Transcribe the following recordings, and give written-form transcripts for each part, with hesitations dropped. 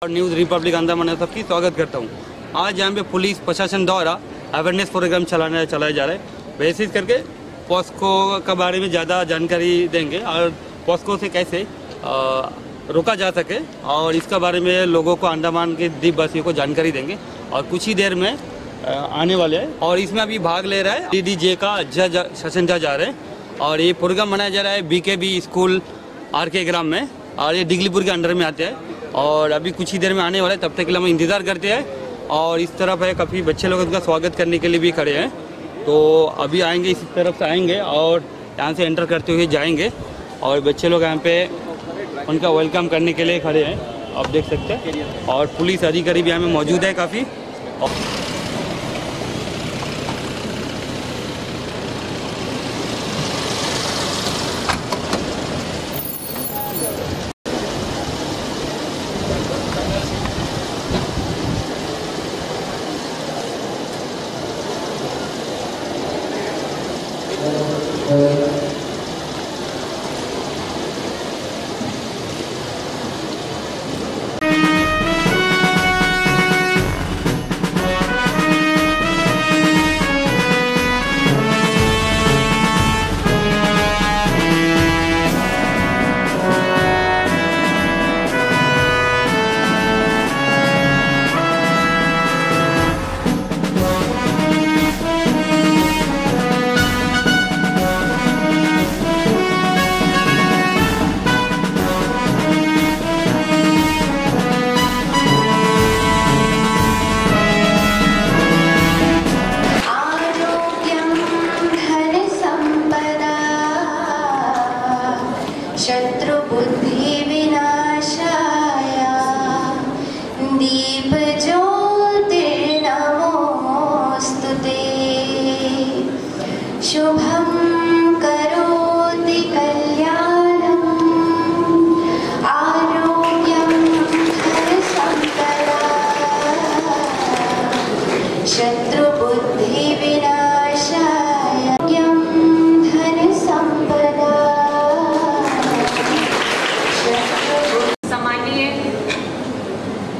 और news Republic Andaman सबकी स्वागत करता हूँ। आज यहाँ पे पुलिस प्रशासन द्वारा अवेयरनेस प्रोग्राम चलाया जा रहा है। बेसिस करके पॉस्को के बारे में ज़्यादा जानकारी देंगे और पॉस्को से कैसे रोका जा सके और इसके बारे में लोगों को अंडमान के द्वीपवासियों को जानकारी देंगे और कुछ ही देर में आने वाले हैं। और इसमें अभी भाग ले रहा है DDJ का जज सेशन जज आ रहे हैं और ये प्रोग्राम मनाया जा रहा है BKB स्कूल RK ग्राम में और ये डिगलीपुर के अंडर में आते हैं और अभी कुछ ही देर में आने वाला है। तब तक के लिए हम इंतज़ार करते हैं और इस तरफ है काफ़ी बच्चे लोग उनका स्वागत करने के लिए भी खड़े हैं। तो अभी आएंगे, इस तरफ से आएंगे और यहाँ से एंटर करते हुए जाएंगे और बच्चे लोग यहाँ पे उनका वेलकम करने के लिए खड़े हैं, आप देख सकते हैं। और पुलिस अधिकारी भी यहाँ में मौजूद है काफ़ी।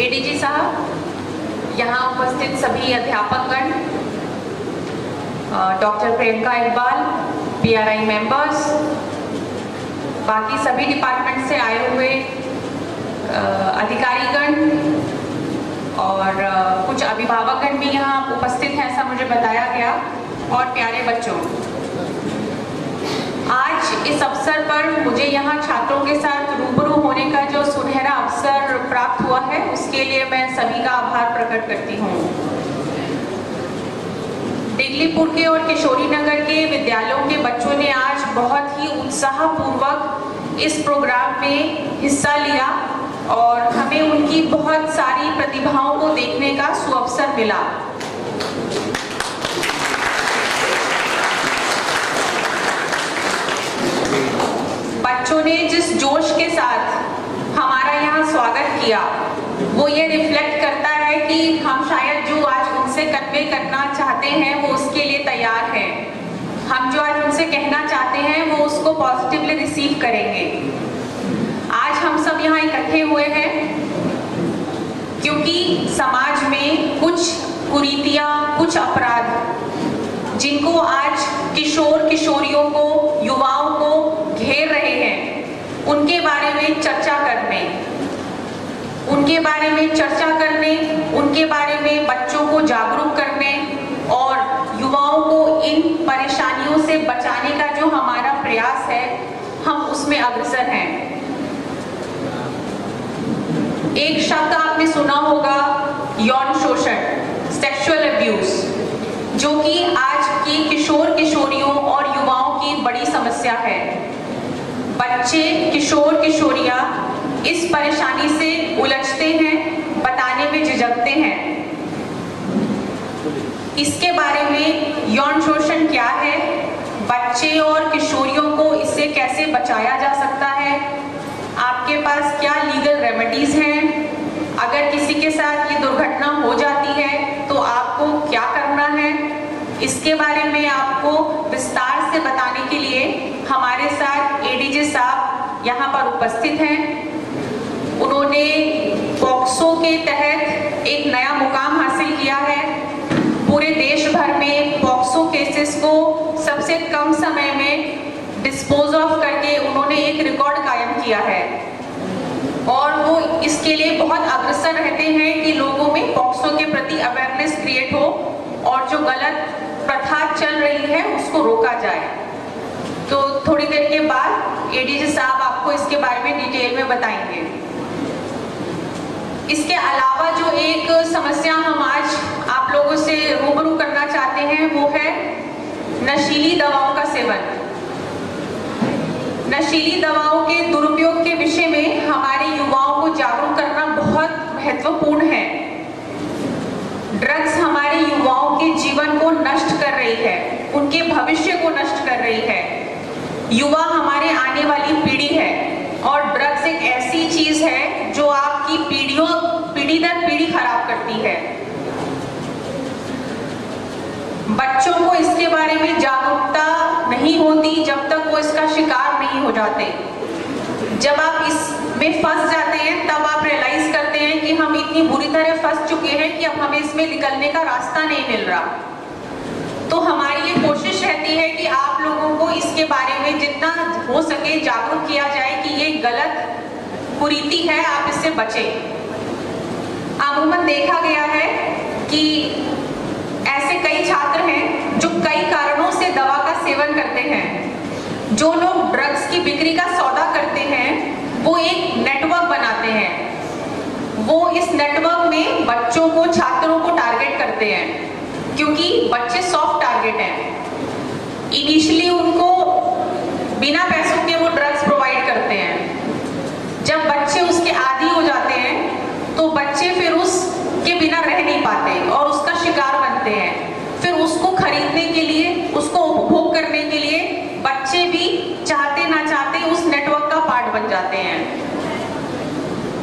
ADG साहब, यहाँ उपस्थित सभी अध्यापकगण, doctor Priyanka Iqbal, PRI members, बाकी सभी डिपार्टमेंट से आए हुए अधिकारीगण और कुछ अभिभावकगण भी यहाँ उपस्थित हैं, ऐसा मुझे बताया गया। और प्यारे बच्चों, आज इस अवसर पर मुझे यहाँ छात्रों के साथ रूबरू होने का जो सुनहरा अवसर प्राप्त हुआ है, उसके लिए मैं सभी का आभार प्रकट करती हूँ। डिगलीपुर के और किशोरी नगर के विद्यालयों के बच्चों ने आज बहुत ही उत्साहपूर्वक इस प्रोग्राम में हिस्सा लिया और हमें उनकी बहुत सारी प्रतिभाओं को देखने का सुअवसर मिला। बच्चों ने जिस जोश के साथ हमारा यहाँ स्वागत किया, वो ये रिफ्लेक्ट करता है कि हम शायद जो आज उनसे कन्वे करना चाहते हैं वो उसके लिए तैयार हैं। हम जो आज उनसे कहना चाहते हैं वो उसको पॉजिटिवली रिसीव करेंगे। आज हम सब यहाँ इकट्ठे हुए हैं क्योंकि समाज में कुछ कुरीतियाँ, कुछ अपराध जिनको आज किशोर किशोरियों को, युवाओं को घेर रहे हैं, उनके बारे में चर्चा करने, उनके बारे में बच्चों को जागरूक करने और युवाओं को इन परेशानियों से बचाने का जो हमारा प्रयास है, हम उसमें अग्रसर हैं। एक शब्द आपने सुना होगा, यौन शोषण, सेक्सुअल अब्यूज, जो कि आज की किशोर किशोरियों और युवाओं की बड़ी समस्या है। बच्चे, किशोर किशोरियां इस परेशानी से उलझते हैं, बताने में झिझकते हैं। इसके बारे में यौन शोषण क्या है, बच्चे और किशोरियों को इससे कैसे बचाया जा सकता है, आपके पास क्या लीगल रेमेडीज हैं, अगर किसी के साथ ये दुर्घटना हो जाती है तो आपको क्या करना है, इसके बारे में आपको विस्तार से बताने के लिए हमारे साथ ADG साहब यहाँ पर उपस्थित हैं। उन्होंने पॉक्सो के तहत एक नया मुकाम हासिल किया है। पूरे देश भर में पॉक्सो केसेस को सबसे कम समय में डिस्पोज ऑफ करके उन्होंने एक रिकॉर्ड कायम किया है और वो इसके लिए बहुत अग्रसर रहते हैं कि लोगों में पॉक्सो के प्रति अवेयरनेस क्रिएट हो और जो गलत प्रथा चल रही है उसको रोका जाए। तो थोड़ी देर के बाद एडीजी साहब आपको इसके बारे में डिटेल में बताएंगे। इसके अलावा जो एक समस्या हम आज आप लोगों से रूबरू करना चाहते हैं वो है नशीली दवाओं का सेवन। नशीली दवाओं के दुरुपयोग के विषय में हमारे युवाओं को जागरूक करना बहुत महत्वपूर्ण है। ड्रग्स हमारे युवाओं के जीवन को नष्ट कर रही है, उनके भविष्य को नष्ट कर रही है। युवा हमारे आने वाली पीढ़ी है और ड्रग्स एक ऐसी चीज है जो आपकी पीढ़ी दर पीढ़ी खराब करती है। बच्चों को इसके बारे में जागरूकता नहीं होती जब तक वो इसका शिकार नहीं हो जाते। जब आप इसमें फंस जाते हैं तब आप रियलाइज करते हैं कि हम इतनी बुरी तरह फंस चुके हैं कि अब हमें इसमें निकलने का रास्ता नहीं मिल रहा। तो हमारी ये कोशिश रहती है कि आप लोगों को इसके बारे में जितना हो सके जागरूक किया जाए कि ये गलत कुरीति है, आप इससे बचें। अमूमन देखा गया है कि ऐसे कई छात्र हैं जो कई कारणों से दवा का सेवन करते हैं। जो लोग ड्रग्स की बिक्री का सौदा करते हैं वो एक नेटवर्क बनाते हैं। वो इस नेटवर्क में बच्चों को, छात्रों को टारगेट करते हैं क्योंकि बच्चे सॉफ्ट टारगेट हैं। इनिशियली उनको बिना पैसों के वो ड्रग्स प्रोवाइड करते हैं। जब बच्चे उसके आदी हो जाते हैं तो बच्चे फिर उसके बिना रह नहीं पाते और उसका शिकार बनते हैं। फिर उसको खरीदने के लिए, उसको उपभोग करने के लिए बच्चे भी चाहते ना चाहते उस नेटवर्क का पार्ट बन जाते हैं।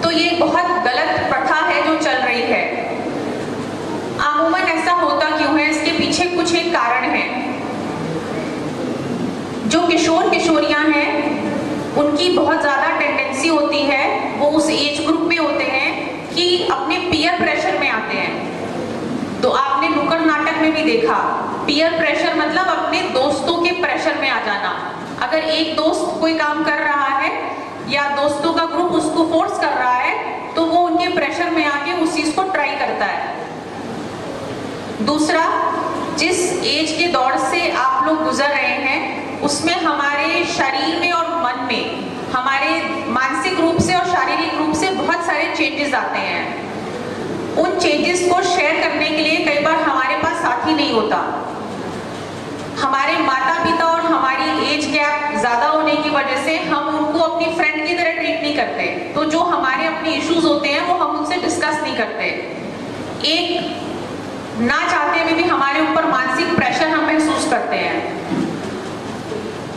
तो ये बहुत गलत प्रथा है जो चल रही है। अमूमन ऐसा होता क्यों है, इसके पीछे कुछ एक कारण है। जो किशोर किशोरियां हैं उनकी बहुत ज्यादा टेंडेंसी होती है, वो उस एज ग्रुप में होते हैं कि अपने पीयर प्रेशर में आते हैं। तो आपने नुक्कड़ नाटक में भी देखा, पीयर प्रेशर मतलब अपने दोस्तों के प्रेशर में आ जाना। अगर एक दोस्त कोई काम कर रहा है या दोस्तों का ग्रुप उसको फोर्स कर रहा है तो वो उनके प्रेशर में आके उस चीज को ट्राई करता है। दूसरा, जिस एज के दौर से आप लोग गुजर रहे हैं उसमें हमारे शरीर में और मन में, हमारे मानसिक रूप से और शारीरिक रूप से बहुत सारे चेंजेस आते हैं। उन चेंजेस को शेयर करने के लिए कई बार हमारे पास साथी नहीं होता। हमारे माता पिता और हमारी एज गैप ज्यादा होने की वजह से हम उनको अपनी फ्रेंड की तरह ट्रीट नहीं करते। तो जो हमारे अपने इश्यूज होते हैं वो हम उनसे डिस्कस नहीं करते। एक ना चाहते हुए भी हमारे ऊपर मानसिक प्रेशर हम महसूस करते हैं।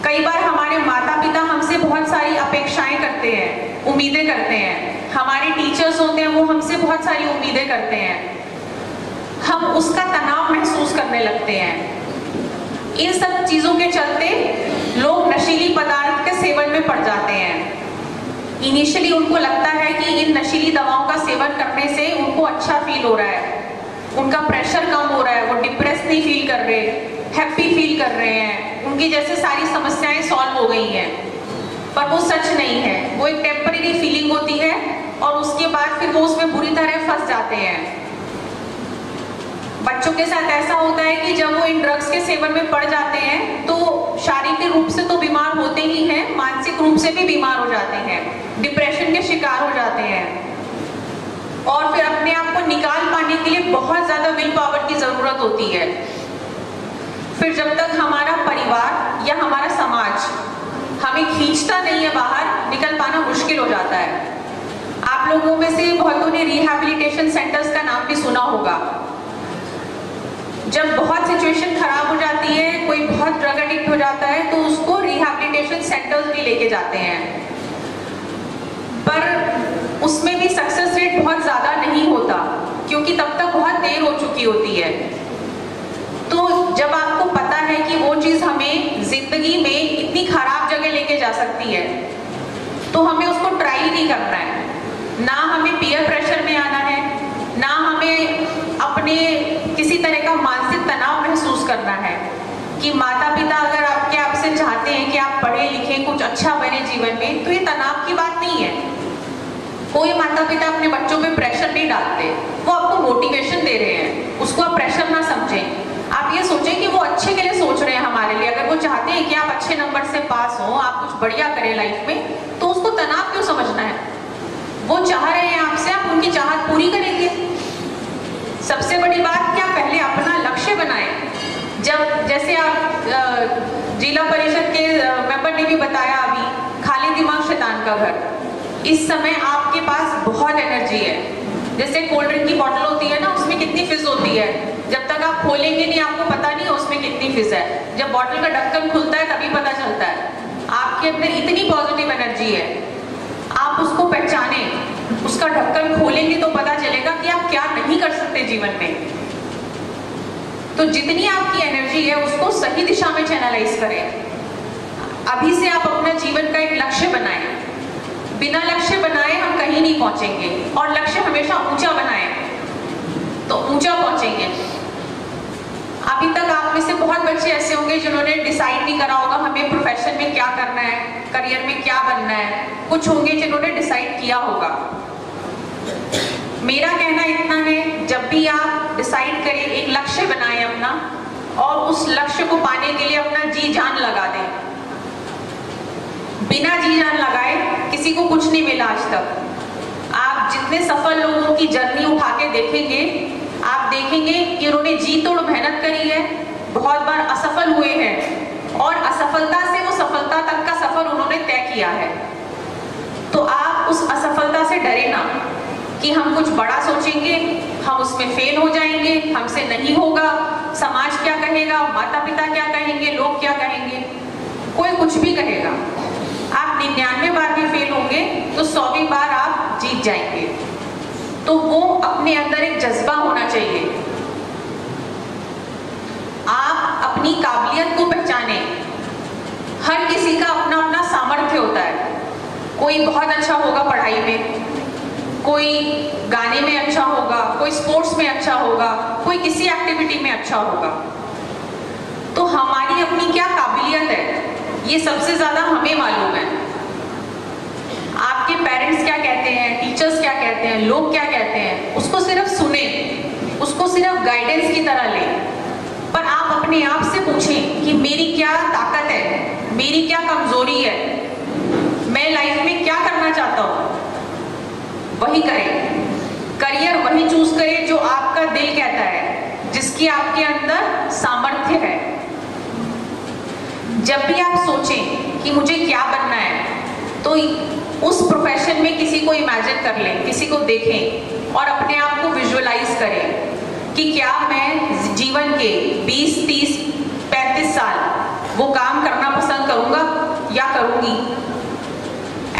कई बार हमारे माता पिता हमसे बहुत सारी अपेक्षाएं करते हैं, उम्मीदें करते हैं। हमारे टीचर्स होते हैं वो हमसे बहुत सारी उम्मीदें करते हैं। हम उसका तनाव महसूस करने लगते हैं। इन सब चीजों के चलते लोग नशीली पदार्थ के सेवन में पड़ जाते हैं। इनिशियली उनको लगता है कि इन नशीली दवाओं का सेवन करने से उनको अच्छा फील हो रहा है, उनका प्रेशर कम हो रहा है, वो डिप्रेस नहीं फील कर रहे, हैप्पी फील कर रहे हैं, उनकी जैसे सारी समस्याएं सॉल्व हो गई हैं। पर वो सच नहीं है, वो एक टेम्परेरी फीलिंग होती है और उसके बाद फिर वो उसमें बुरी तरह फंस जाते हैं। बच्चों के साथ ऐसा होता है कि जब वो इन ड्रग्स के सेवन में पड़ जाते हैं तो शारीरिक रूप से तो बीमार होते ही हैं, मानसिक रूप से भी बीमार हो जाते हैं, डिप्रेशन के शिकार हो जाते हैं और फिर अपने आप को निकाल पाने के लिए बहुत ज्यादा विल पावर की जरूरत होती है। फिर जब तक हमारा परिवार या हमारा समाज हमें खींचता नहीं है बाहर, निकल पाना मुश्किल हो जाता है। आप लोगों में से बहुतों ने रिहैबिलिटेशन सेंटर्स का नाम भी सुना होगा। जब बहुत सिचुएशन खराब हो जाती है, कोई बहुत ड्रग एडिक्ट हो जाता है तो उसको रिहैबिलिटेशन सेंटर्स भी लेके जाते हैं, पर उसमें भी सक्सेस रेट बहुत ज्यादा नहीं होता क्योंकि तब तक बहुत देर हो चुकी होती है। तो जब आपको पता है कि वो चीज हमें जिंदगी में इतनी खराब जगह लेके जा सकती है तो हमें उसको ट्राई नहीं करना है। ना हमें पीयर प्रेशर में आना है, करना है कि माता पिता अगर आपसे चाहते हैं कि आप पढ़े लिखें, कुछ अच्छा बने जीवन में, तो ये तनाव की बात नहीं है। कोई माता पिता अपने बच्चों पे प्रेशर नहीं डालते, वो आपको मोटिवेशन दे रहे हैं, उसको आप प्रेशर ना समझें। आप ये सोचें कि वो अच्छे के लिए सोच रहे हैं हमारे लिए। अगर वो चाहते हैं कि आप अच्छे नंबर से पास हो, आप कुछ बढ़िया करें लाइफ में, तो उसको तनाव क्यों समझना है? वो चाह रहे हैं आपसे, आप उनकी चाहत पूरी करेंगे। सबसे बड़ी बात क्या, पहले अपना लक्ष्य बनाएं। जब जैसे आप जिला परिषद के मेंबर ने भी बताया अभी, खाली दिमाग शैतान का घर। इस समय आपके पास बहुत एनर्जी है। जैसे कोल्ड ड्रिंक की बोतल होती है ना, उसमें कितनी फिज होती है, जब तक आप खोलेंगे नहीं आपको पता नहीं है उसमें कितनी फिज है। जब बॉटल का ढक्कन खुलता है तभी पता चलता है। आपके अंदर इतनी पॉजिटिव एनर्जी है, आप उसको पहचाने, उसका ढक्कन खोलेंगे तो पता चलेगा कि आप क्या नहीं कर सकते जीवन में। तो जितनी आपकी एनर्जी है उसको सही दिशा में चैनलाइज करें। अभी से आप अपना जीवन का एक लक्ष्य बनाएं। बिना लक्ष्य बनाए हम कहीं नहीं पहुंचेंगे, और लक्ष्य हमेशा ऊंचा बनाएं तो ऊंचा पहुंचेंगे। अभी तक आप में से बहुत बच्चे ऐसे होंगे जिन्होंने डिसाइड नहीं करा होगा हमें प्रोफेशन में क्या करना है, करियर में क्या बनना है। कुछ होंगे जिन्होंने डिसाइड किया होगा। मेरा कहना इतना है, जब भी आप डिसाइड करें, एक लक्ष्य बनाएं अपना, और उस लक्ष्य को पाने के लिए अपना जी जान लगा दें। बिना जी जान लगाए किसी को कुछ नहीं मिला आज तक। आप जितने सफल लोगों की जर्नी उठा के देखेंगे, आप देखेंगे कि उन्होंने जी तोड़ मेहनत करी है, बहुत बार असफल हुए हैं, और असफलता से वो सफलता तक का सफर उन्होंने तय किया है। तो आप उस असफलता से डरे ना कि हम कुछ बड़ा सोचेंगे, हम उसमें फेल हो जाएंगे, हमसे नहीं होगा, समाज क्या कहेगा, माता पिता क्या कहेंगे, लोग क्या कहेंगे। कोई कुछ भी कहेगा, आप 99 बार भी फेल होंगे तो 100वीं बार आप जीत जाएंगे। तो वो अपने अंदर एक जज्बा होना चाहिए। आप अपनी काबिलियत को पहचाने। हर किसी का अपना अपना सामर्थ्य होता है। कोई बहुत अच्छा होगा पढ़ाई में, कोई गाने में अच्छा होगा, कोई स्पोर्ट्स में अच्छा होगा, कोई किसी एक्टिविटी में अच्छा होगा। तो हमारी अपनी क्या काबिलियत है, ये सबसे ज्यादा हमें मालूम है। आपके पेरेंट्स क्या कहते हैं, टीचर्स क्या कहते हैं, लोग क्या कहते हैं, उसको सिर्फ सुने, उसको सिर्फ गाइडेंस की तरह लें। पर आप अपने आप से पूछें कि मेरी क्या ताकत है, मेरी क्या कमजोरी है, मैं लाइफ में क्या करना चाहता हूँ, वही करें। करियर वही चूज करें जो आपका दिल कहता है, जिसकी आपके अंदर सामर्थ्य है। जब भी आप सोचें कि मुझे क्या बनना है, तो उस प्रोफेशन में किसी को इमेजिन कर लें, किसी को देखें और अपने आप को विजुअलाइज करें कि क्या मैं जीवन के 20, 30, 35 साल वो काम करना पसंद करूंगा या करूंगी।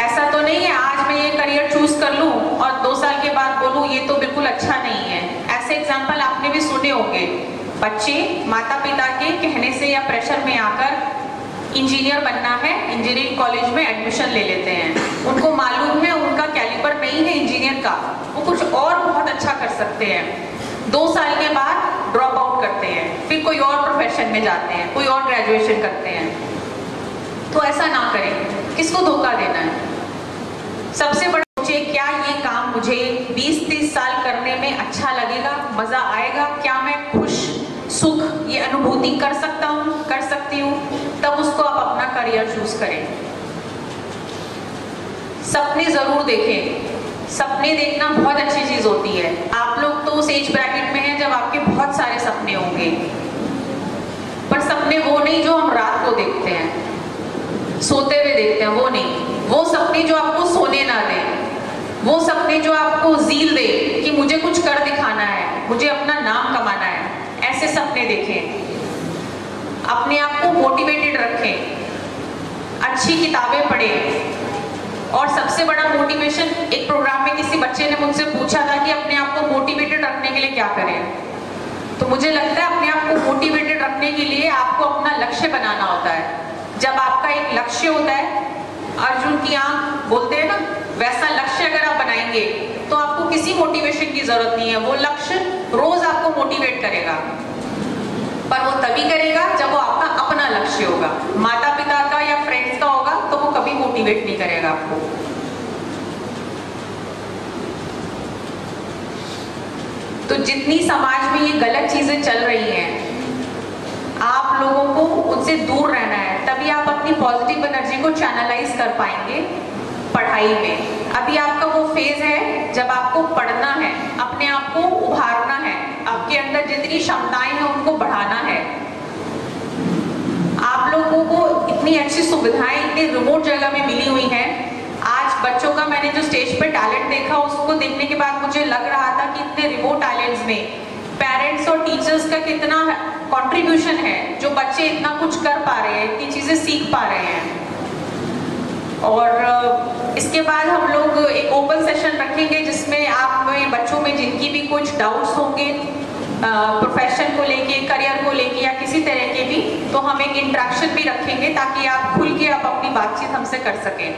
ऐसा तो नहीं है आज मैं ये करियर चूज कर लूं और 2 साल के बाद बोलूं ये तो बिल्कुल अच्छा नहीं है। ऐसे एग्जाम्पल आपने भी सुने होंगे। बच्चे माता पिता के कहने से या प्रेशर में आकर इंजीनियर बनना है, इंजीनियरिंग कॉलेज में एडमिशन ले लेते हैं। उनको मालूम है उनका कैलिबर नहीं है इंजीनियर का, वो कुछ और बहुत अच्छा कर सकते हैं। 2 साल के बाद ड्रॉप आउट करते हैं, फिर कोई और प्रोफेशन में जाते हैं, कोई और ग्रेजुएशन करते हैं। तो ऐसा ना करें, किसको धोखा देना है। सबसे बड़ा सोचिए, क्या ये काम मुझे 20-30 साल करने में अच्छा लगेगा, मजा आएगा, क्या मैं खुश सुख ये अनुभूति कर सकता हूँ, कर सकती हूँ, तब उसको आप अपना करियर चूज करें। सपने जरूर देखें। सपने देखना बहुत अच्छी चीज होती है। आप लोग तो उस एज ब्रैकेट में हैं जब आपके बहुत सारे सपने होंगे, पर सपने वो नहीं जो हम रात को देखते हैं, सोते हुए देखते हैं, वो नहीं। वो सपने जो आपको सोने ना दे, वो सपने जो आपको जील दे कि मुझे कुछ कर दिखाना है, मुझे अपना नाम कमाना है, ऐसे सपने देखें। अपने आप को मोटिवेटेड रखें, अच्छी किताबें पढ़ें। और सबसे बड़ा मोटिवेशन, एक प्रोग्राम में किसी बच्चे ने मुझसे पूछा था कि अपने आप को मोटिवेटेड रखने के लिए क्या करें। तो मुझे लगता है अपने आप को मोटिवेटेड रखने के लिए आपको अपना लक्ष्य बनाना होता है। जब आपका एक लक्ष्य होता है, अर्जुन की आंख बोलते हैं ना, वैसा लक्ष्य अगर आप बनाएंगे तो आपको किसी मोटिवेशन की जरूरत नहीं है। वो लक्ष्य रोज आपको मोटिवेट करेगा। पर वो तभी करेगा जब वो आपका अपना लक्ष्य होगा। माता पिता का या फ्रेंड्स का होगा तो वो कभी मोटिवेट नहीं करेगा आपको। तो जितनी समाज में ये गलत चीजें चल रही हैं, आप लोगों को उनसे दूर रहना है, तभी आप अपनी पॉजिटिव एनर्जी को चैनलाइज कर पाएंगे पढ़ाई में। अभी आपका वो फेज है जब आपको पढ़ना है, अपने आप को उभारना है, आपके अंदर जितनी क्षमताएं हैं उनको बढ़ाना है। आप लोगों को इतनी अच्छी सुविधाएं इतनी रिमोट जगह में मिली हुई हैं। आज बच्चों का मैंने जो स्टेज पे टैलेंट देखा, उसको देखने के बाद मुझे लग रहा था कि इतने रिमोट टैलेंट्स में पेरेंट्स और टीचर्स का कितना कंट्रीब्यूशन है, जो बच्चे इतना कुछ कर पा रहे हैं, इतनी चीजें सीख पा रहे हैं। और इसके बाद हम लोग एक ओपन सेशन रखेंगे जिसमें आप में बच्चों में जिनकी भी कुछ डाउट्स होंगे प्रोफेशन को लेके, करियर को लेके या किसी तरह के भी, तो हम एक इंटरेक्शन भी रखेंगे ताकि आप खुल के आप अपनी बातचीत हमसे कर सकें।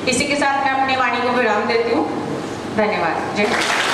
इसी के साथ मैं अपनी वाणी को विराम देती हूँ। धन्यवाद। जय हिंद।